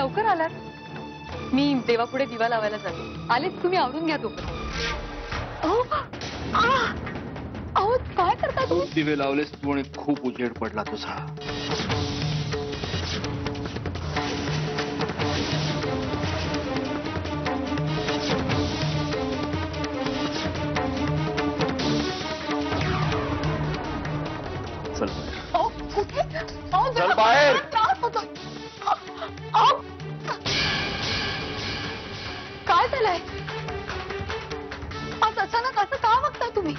लवकर आलात. मी देवापुढे दिवा लावायला जाते. आलेच तुम्ही आवरून घ्या तोपर्यंत. अहो काय करता तुम्ही? दिवे लावलेस तू आणि खूप उजेड पडला तुझा. चल कुठे? चल बाहेर. काय झालंय? आज अचानक असं का वागताय तुम्ही?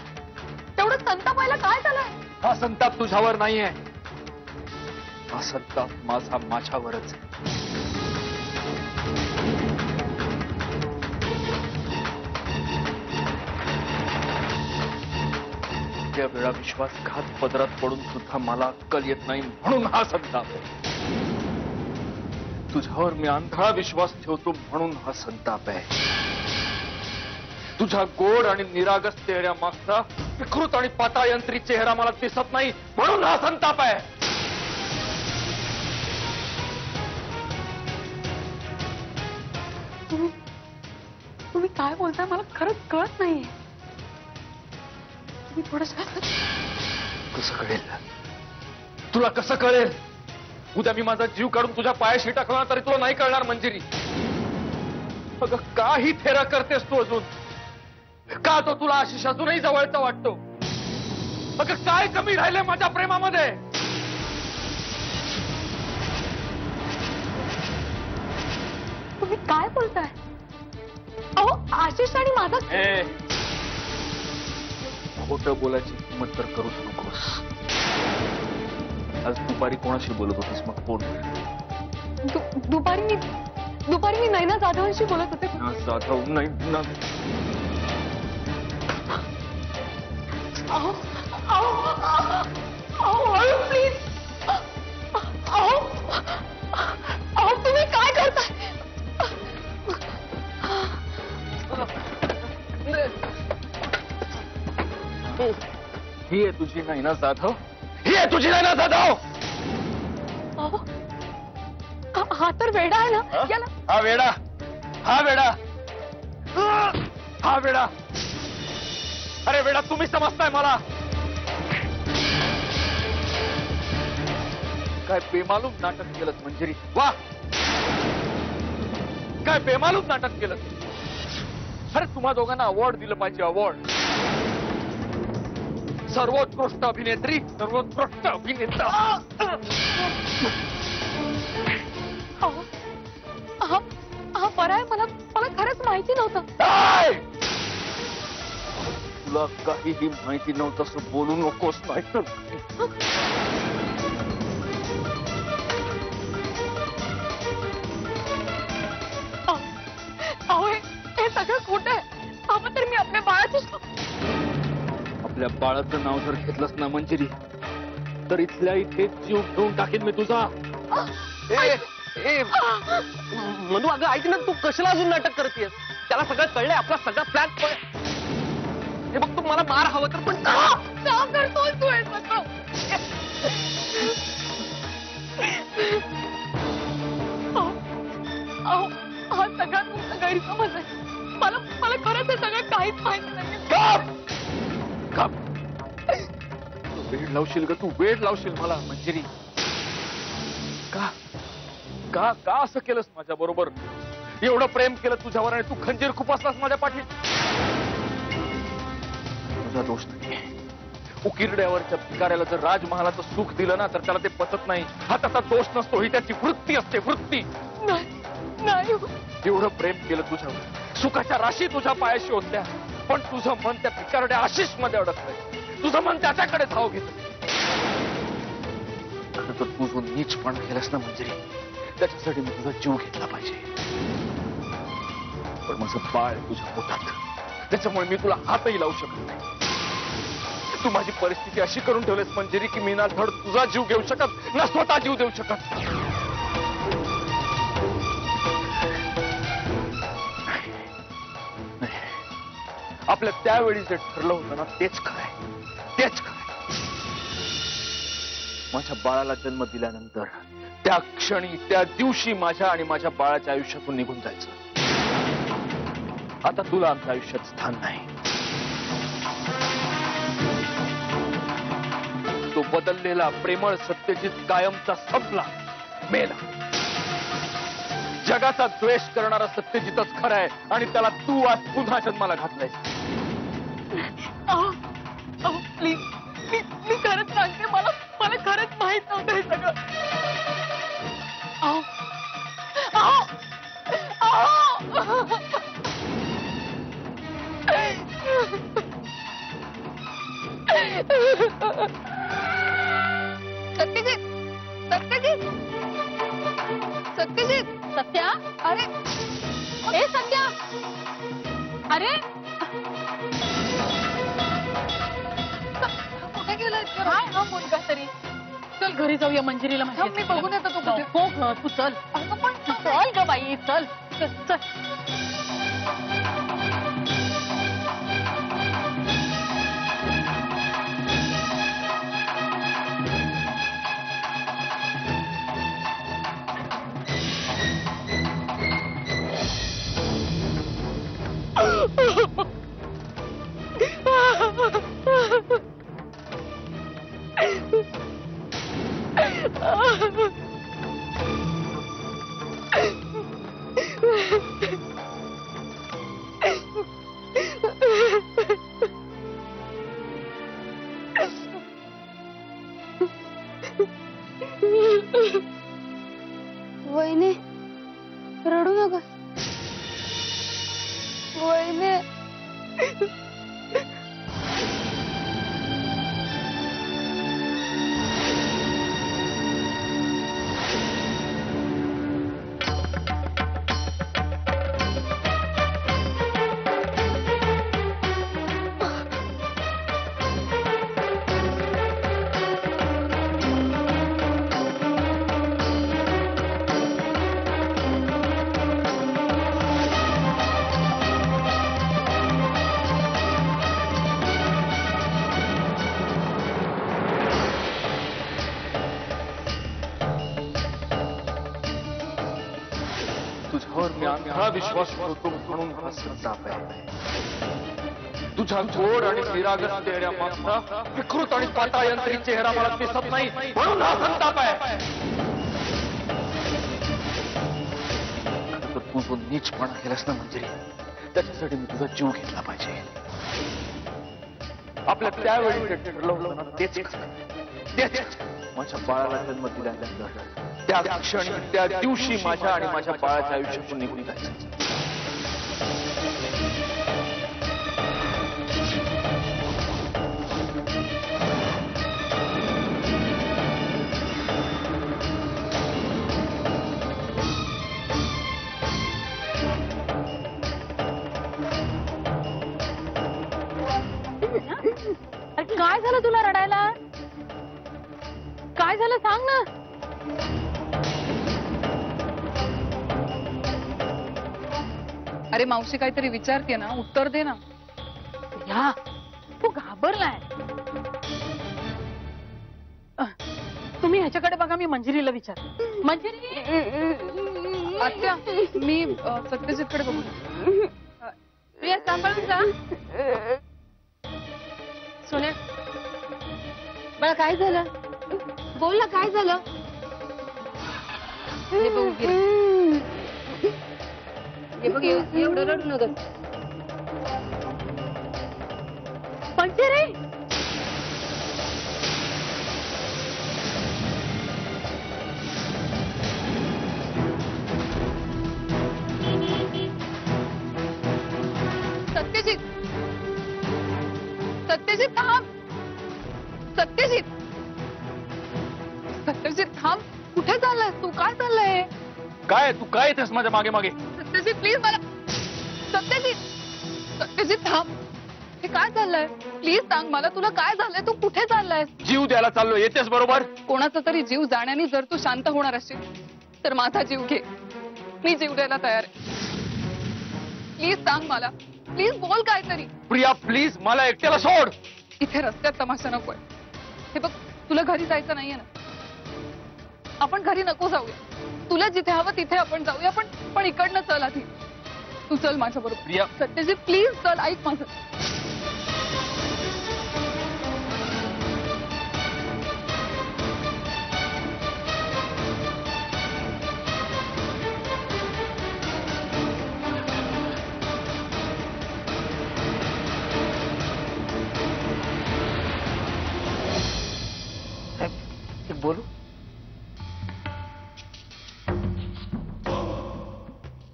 तेवढं संतापायला काय झालंय? हा संताप तुझ्यावर नाहीये. हा संताप माझा माझ्यावरच आहे. त्या वेळा विश्वासघात पदरात पडून सुद्धा मला अक्कल येत नाही म्हणून हा संताप आहे. तुझ्यावर मी आंधळा विश्वास ठेवतो म्हणून हा संताप आहे. तुझ्या गोड आणि निरागस चेहऱ्यामागचा विकृत आणि पाताळयंत्री चेहरा मला दिसत नाही म्हणून हा संताप आहे. तुम्ही काय बोलताय मला खरंच कळत नाहीये. तुम्ही थोडस कसं कळेल? तुला कसं कळेल? उद्या मी माझा जीव काढून तुझ्या पायाशी टाकला तरी तुला नाही कळणार मंजिरी. अगं काही फेरा करतेस तू अजून? का तो तुला आशिष अजूनही जवळचा वाटतो? अगं काय कमी राहिलंय माझ्या प्रेमामध्ये? तुम्ही काय बोलताय? अहो आशिष आणि माझा खोटं बोलायची हिंमत तर करूच नकोस. आज दुपारी कोणाशी बोलत होतीस मग? फोन दुपारी मी नैना जाधवांशी बोलत होते. जाधव नाही ना. प्लीज. तुम्ही काय करताय? ही आहे तुझी नैना जाधव? ही आहे तुझी नैना जाधव? हा तर वेडा आहे ना. याला हा वेडा. हा वेडा. हा वेडा. अरे वेडा तुम्ही समजताय मला. काय बेमालूम नाटक केलंस मंजिरी. वा काय बेमालूम नाटक केलंस. अरे तुम्हा दोघांना अवॉर्ड दिलं पाहिजे. अवॉर्ड. सर्वोत्कृष्ट अभिनेत्री, सर्वोत्कृष्ट अभिनेता. हा बरं मला खरंच माहिती नव्हतं. तुला काहीही माहिती नव्हतं असं बोलू नकोस. नाही तर हे सगळं खोटं आहे. आपण तर मी आपल्या आपल्या बाळाचं नाव जर घेतलंस ना मंजिरी तर इथल्या इथे जीव घेऊन टाकेन मी तुझा. मधू अगं ऐक ना, तू कशाला अजून नाटक करतेस? त्याला सगळं कळलंय. आपला सगळा प्लॅन. हे बघ तू मला मार हवं तर पण का करतोय तू हे सगळं? हा सगळा तुमचा गैरसमज आहे. मला खरंच हे सगळं काहीच माहिती नाही. वेळ लावशील ग तू. वेळ लावशील मला मंजिरी. का का का असं केलंस माझ्या बरोबर? एवढं प्रेम केलं तुझ्यावर आणि तू खंजीर खुपसलास माझ्या पाठीत. तुझा दोष नाहीये. उकिरड्यावरच्या भिकाऱ्याला जर राजमहालाचं सुख दिलं ना तर त्याला ते पचत नाही. हा त्याचा दोष नसतो. ही त्याची वृत्ती असते. वृत्ती. नाही. एवढं प्रेम केलं तुझ्यावर. सुखाच्या राशी तुझ्या पायाशी होत्या पण तुझं मन त्या भिकारड्या आशिष मध्ये अडकलंय. तुझं मन त्याच्याकडे धाव घेत. खरं तर तू जो नीचपणा केलास ना मंजिरी त्याच्यासाठी मी तुझा जीव घेतला पाहिजे. पण माझं बाळ तुझ्या पोटात. त्याच्यामुळे मी तुला हातही लावू शकत नाही. तू माझी परिस्थिती अशी करून ठेवलीस मंजिरी की मी ना धड तुझा जीव घेऊ शकत ना स्वतः जीव देऊ शकत. आपल्या त्यावेळी जे ठरलं होतं ना तेच खरंय. तेच खरंय. माझ्या बाळाला जन्म दिल्यानंतर त्या क्षणी त्या दिवशी माझ्या आणि माझ्या बाळाच्या आयुष्यातून निघून जायचं. आता तुला आमच्या आयुष्यात स्थान नाही. तो बदललेला प्रेमळ सत्यजित कायमचा संपला, मेला. जगाचा द्वेष करणारा सत्यजितच खरा आहे आणि त्याला तू आज पुन्हा जन्माला घातलायस. प्लीज प्लीज मी खरंच सांगते, मला खरंच माहित नव्हतं हे सगळं. अहो, अहो, अहो. सत्यजित, सत्यजित, सत्यजित, सत्या, अरे ए सत्या, अरे कुठे गेला काय हा मुलगा तरी? चल घरी जाऊया, मंजिरीला मी बघून येतो. तू हो तू चल. अगं पण चल ग बाई, चल चल. वहिनी रडू नका. वहिनी तुझ्यावर मी अंधा विश्वास ठेवतो म्हणून हा संताप आहे. तुझ्या गोड आणि निरागस चेहऱ्यामागचा विकृत आणि पातायंत्री चेहरा मला दिसत नाही म्हणून हा संताप आहे. तर तू जो नीचपणा केलास ना मंजिरी, त्याच्यासाठी मी तुझा जीव घेतला पाहिजे. आपल्या त्यावेळी जे ठरलं होतं ना तेच माझ्या बाळाला जन्म दिल्यानंतर त्या क्षणी त्या दिवशी माझ्या आणि माझ्या बाळाच्या आयुष्यातून निघून जायचं. काय झालं तुला रडायला? काय झालं सांग ना. अरे मावशी काहीतरी विचारते ना, उत्तर दे ना. या तू घाबरलाय. तुम्ही ह्याच्याकडे बघा, मी मंजिरीला विचार. मंजिरी आत्या, मी सत्यजितकडे बघू. प्रिया सांभाळून जा. सोन्या मला काय झालं? बोल ना, काय झालं? हे बघू हे बघ, एवढं रडू नका. मंजिरी सत्यजित, सत्यजित थांब. सत्यजित, सत्यजित थांब. कुठे चाललाय तू? काय चाललंय? काय तू काय येतेस माझ्या मागे मागे? सत्यजित प्लीज मला. सत्यजित, सत्यजित थांब. हे काय चाललंय? प्लीज सांग मला, तुला काय झालंय? तू कुठे चाललाय? जीव द्यायला चाललो, येतेस बरोबर? कोणाचा तरी जीव जाण्याने जर तू शांत होणार असेल तर माझा जीव घे. मी जीव द्यायला तयार आहे. प्लीज सांग मला, प्लीज बोल काहीतरी. प्रिया प्लीज मला एकट्याला सोड. इथे रस्त्यात तमाशा नकोय. हे बघ, तुला घरी जायचं नाहीये ना? आपण घरी नको जाऊया. तुला जिथे हवं तिथे आपण जाऊया. पण इकडनं चल आधी. तू चल माझ्या बरोबर. प्रिया. सत्यजित प्लीज चल, ऐक माझं. बोलू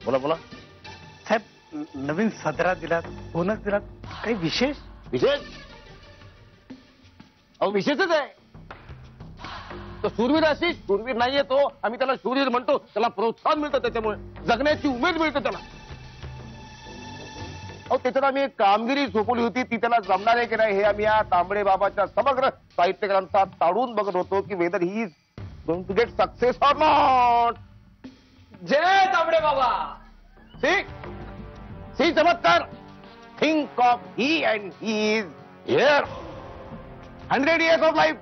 बोला बोला. साहेब, नवीन सदरा दिलात, बोनस दिलात, काही विशेष? विशेष? अहो विशेषच आहे. तो शूरवीर अशी शूरवीर नाहीये तो. आम्ही त्याला शूरवीर म्हणतो. त्याला प्रोत्साहन मिळतं, त्याच्यामुळे जगण्याची उमेद मिळते त्याला. अहो त्याच्यात आम्ही एक कामगिरी सोपवली होती, ती त्याला जमणार आहे की नाही हे आम्ही या तांबडे बाबाच्या समग्र साहित्य ग्रंथात ताडून बघत होतो की whether he is going to get success or not. जय तांबडे बाबा. सी चमत्कार. Think of he and he is here. 100 years of life.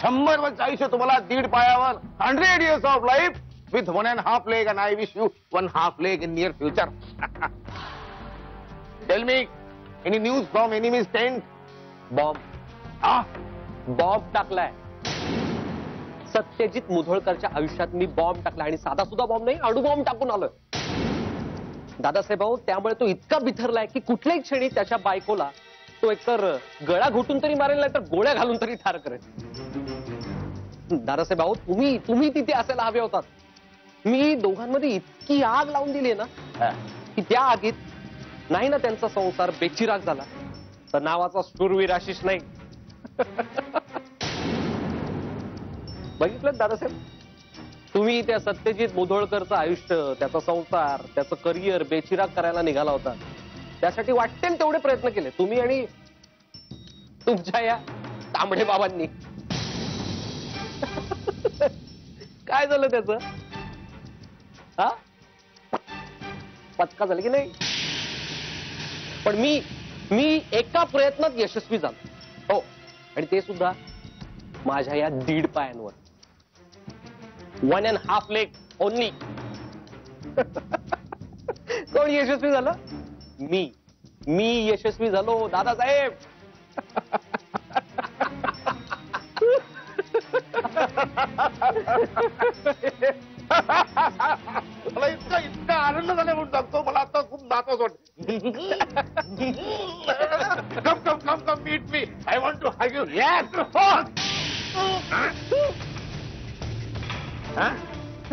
100 वर्ष आयुष्य तुम्हाला दीड पायावर. 100 years ऑफ लाईफ with 1.5 leg and I wish you 1.5 leg in near future. Tell me, any news from enemy's tent? Bomb टाकलाय. सत्यजित मुधोळकरच्या आयुष्यात मी bomb टाकला, आणि साधा सुद्धा बॉम्ब नाही, अणुबॉम्ब टाकून आलोय. दादासाहेब भाऊ, त्यामुळे तो इतका बिथरलाय की कुठल्याही क्षणी त्याच्या बायकोला तो एकतर गळा घोटून तरी मारेल, नाही तर गोळ्या घालून तरी ठार करेल. दादासाहेब भाऊ, तुम्ही तिथे असायला हवे होतात. मी दोघांमध्ये इतकी आग लावून दिली ना की त्या आगीत नाही ना त्यांचा संसार बेचिराग झाला, तर नावाचा शूरवीर आशिष नाही. बघितलं दादासाहेब, तुम्ही त्या सत्यजित मुधोळकरचं आयुष्य, त्याचा संसार, त्याचं करिअर बेचिराग करायला निघाला होता. त्यासाठी वाटेल तेवढे प्रयत्न केले तुम्ही आणि तुमच्या या तांबडे बाबांनी. काय झालं त्याचं? हा, पचका झालं की नाही? पण मी एका प्रयत्नात यशस्वी झालो. हो, आणि ते सुद्धा माझ्या या दीड पायांवर. 1.5 leg ओनली. कोण यशस्वी झालं? मी यशस्वी झालो दादासाहेब. मला इतका आनंद झाला म्हणून सांगतो. मला आता खूप नाचत वाटत. Come come come come meet me. I want to hug you.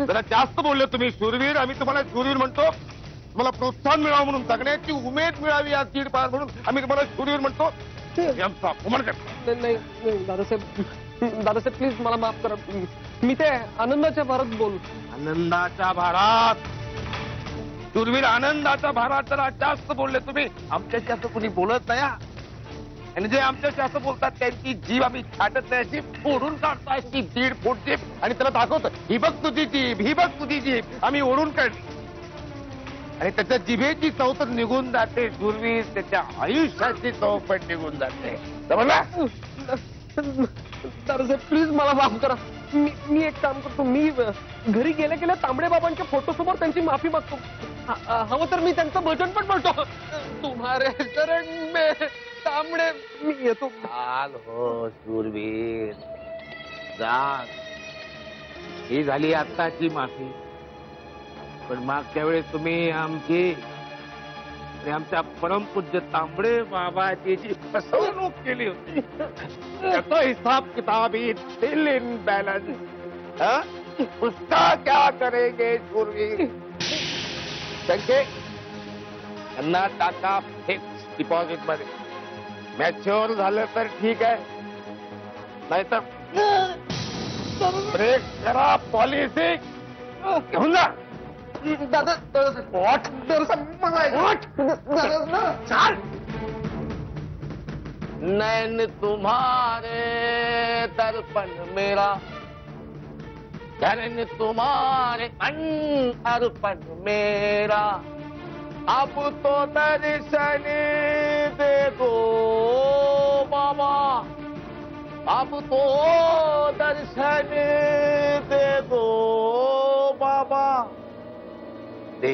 जरा जास्त बोलले तुम्ही. शूरवीर, आम्ही तुम्हाला शूरवीर म्हणतो. तुम्हाला प्रोत्साहन मिळावं म्हणून, जगण्याची उमेद मिळावी या दीड पायावर म्हणून आम्ही तुम्हाला शूरवीर म्हणतो. नाही दादासाहेब प्लीज मला माफ करा. मी ते आनंदाच्या भारात बोल. आनंदाच्या भारात. शूरवीर आनंदाच्या भारात जरा जास्त बोलले तुम्ही. आमच्याशी असं कुणी बोलत नाही. आणि जे आमच्याशी असं बोलतात त्यांची जीभ आम्ही छाटत नाही, अशी फोडून काढतो. अशी 1.5 फूट जीभ. आणि त्याला दाखवतो, ही बघ तुझी जीभ, ही बघ तुझी जीभ. आम्ही ओढून काढली आणि त्याच्या जिभेची चव तर निघून जाते. शूरवीर त्याच्या आयुष्याची चव पण निघून जाते. समजला? दादासाहेब प्लीज मला माफ करा. मी एक काम करतो. मी घरी गेल्या गेल्या तांबडे बाबांच्या फोटो समोर त्यांची माफी मागतो. हवं तर मी त्यांचं भजन पण म्हणतो. तुम्हारे शरण में तांबडे. मी येतो. चाल हो शूरवीर, जा. ही झाली आत्ताची माफी. पण मागच्या वेळेस तुम्ही आमची आणि आमच्या परमपूज्य तांबडे बाबाची जी फसवणूक केली होती, त्याचा हिसाब किताब स्टिल इन बॅलन्स. उसका क्या करेंगे शूरवीर? त्यांचे त्यांना टाका फिक्स डिपॉझिट मध्ये. मॅच्युअर झालं तर ठीक आहे, नाहीतर ब्रेक करा. पॉलिसी घेऊन जा. दादा चाल. नैन तुम्हारे दर्पण मेरा, नैन तुम्हारे अर्पण मेरा. अब तो दर्शन दे दो बाबा, अब तो दर्शन दे दे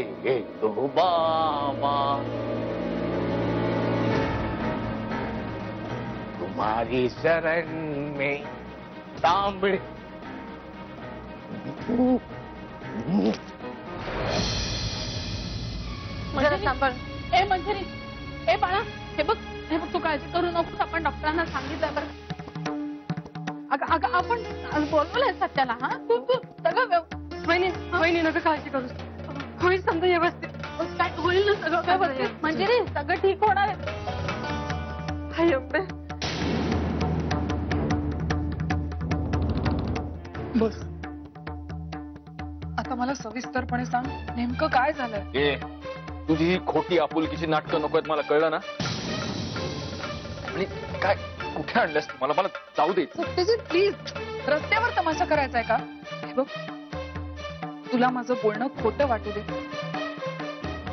दो बाबा, तुम्हारी शरण में तांबड़े। जरा सांभाळ. ए मंजिरी, ए बाळा, हे बघ तू काळजी करू नकोस. आपण डॉक्टरांना सांगितलंय बरं. अगं आपण बोलवलंय सत्याला. हा तू सगळं वहिनी नका काळजी करू. होईल समजा व्यवस्थित. काय होईल ना सगळं व्यवस्थित. मंजिरी सगळं ठीक होणार आहे. हाय एवढे बस आता मला सविस्तरपणे सांग नेमकं काय झालंय. ए तुझी ही खोटी आपुलकीची नाटकं नको आहेत मला, कळलं ना. आणि काय कुठे आणलंस तू मला जाऊ दे. सत्यजित प्लीज, रस्त्यावर तमाशा करायचा आहे का. हे बघ तुला माझं बोलणं खोटं वाटू दे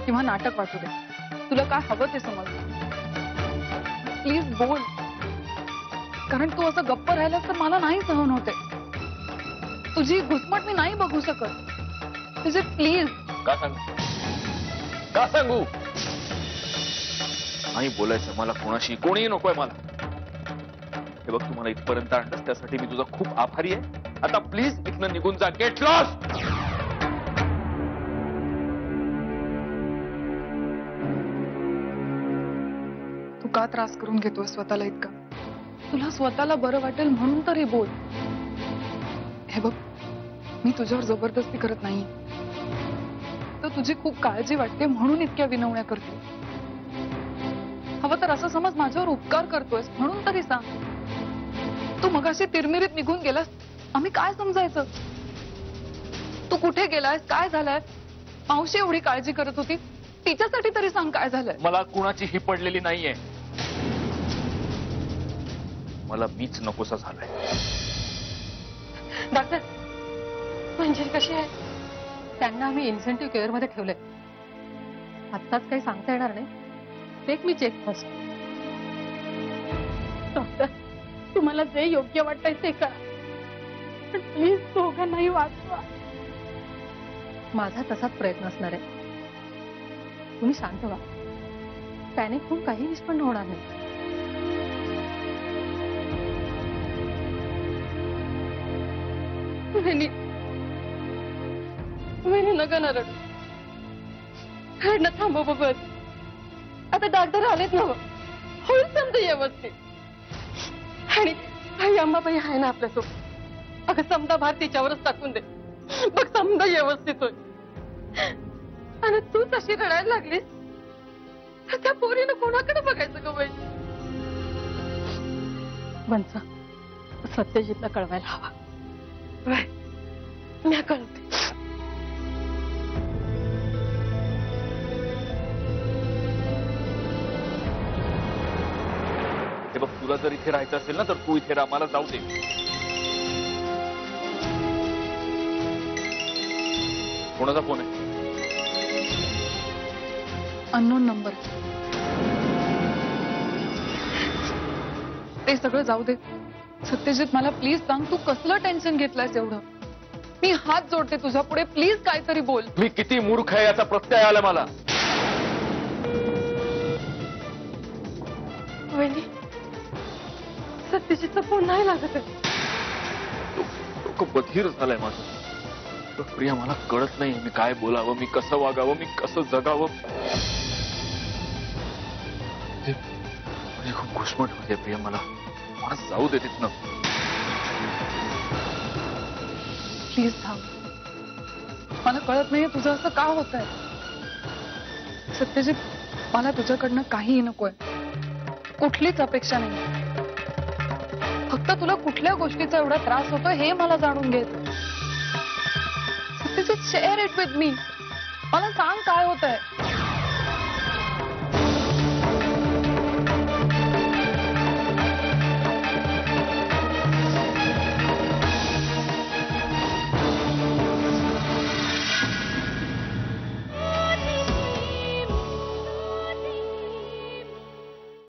किंवा नाटक वाटू दे, तुला काय हवं ते समज. प्लीज बोल, कारण तू असं गप्प राहिलास तर मला नाही सहन होते. तुझी घुसमट मी नाही बघू शकत. तुझे प्लीज. का सांगू नाही बोलायचं मला कोणाशी, कोणीही नकोय मला. हे बघ तू मला इथपर्यंत आणलंस त्यासाठी मी तुझा खूप आभारी आहे. आता प्लीज इथनं निघून जा. Get lost. तू का त्रास करून घेतोय स्वतःला इतका. तुला स्वतःला बरं वाटेल म्हणून तरी बोल. हे बघ मी तुझ्यावर जबरदस्ती करत नाही, तर तुझी खूप काळजी वाटते म्हणून इतक्या विनवण्या करते. हवं तर असं समज माझ्यावर उपकार करतोयस म्हणून तरी सांग. तू मगाशी तिरमिरीत निघून गेलास, आम्ही काय समजायचं. तू कुठे गेलायस, काय झालंय. मावशी एवढी काळजी करत होती, तिच्यासाठी तरी सांग काय झालंय. मला कुणाची ही पडलेली नाहीये. मला मीच नकोसा झालाय. डॉक्टर मंजिरी कशी आहे. त्यांना आम्ही इन्सेंटिव्ह केअर मध्ये ठेवलंय. आत्ताच काही सांगता येणार नाही. Take me check first. Doctor तुम्हाला जे योग्य वाटतंय ते करा, पण प्लीज दोघांनाही वाचवा. माझा तसाच प्रयत्न असणार आहे. तुम्ही शांत व्हा. पॅनिक होऊन काही निष्पन्न होणार नाही. वहिनी नका ना रडू. रडणं थांबव बघत. आता डॉक्टर आलेत ना, होईल समजा व्यवस्थित. आणि आई अंबाबाई आहे ना आपल्यासोबत. अगं समजा भात तिच्यावरच टाकून दे, बघ समजा व्यवस्थित होईल. आणि तू तशी रडायला लागलीस त्या पोरीनं कोणाकडे बघायचं ग बाई. वंचा सत्यजितला कळवायला हवा. मी कळवते. हे बघ तुला जर इथे राहायचं असेल ना तर तू इथे राहा, मला जाऊ दे. कोणाचा फोन आहे. Unknown number. ते सगळं जाऊ दे. सत्यजित मला प्लीज सांग, तू कसलं टेन्शन घेतलंयस एवढं. मी हात जोडते तुझ्या पुढे, प्लीज काहीतरी बोल. मी किती मूर्ख आहे याचा प्रत्यय आला मला. वहिनी सत्यजितचा फोन नाही लागत आहे. डोकं बधीर झालंय माझं. तर प्रिया मला कळत नाही मी काय बोलावं, मी कसं वागावं, मी कसं जगावं. म्हणजे खूप घुसमट होते प्रिया. मला जाऊ दे तिथनं. प्लीज थांब. मला कळत नाहीये तुझं असं का होत आहे. सत्यजित मला तुझ्याकडनं काहीही नकोय, कुठलीच अपेक्षा नाही. फक्त तुला कुठल्या गोष्टीचा एवढा त्रास होतोय हे मला जाणून घ्यायचं. Satyajit share it with me. मला सांग काय होत आहे.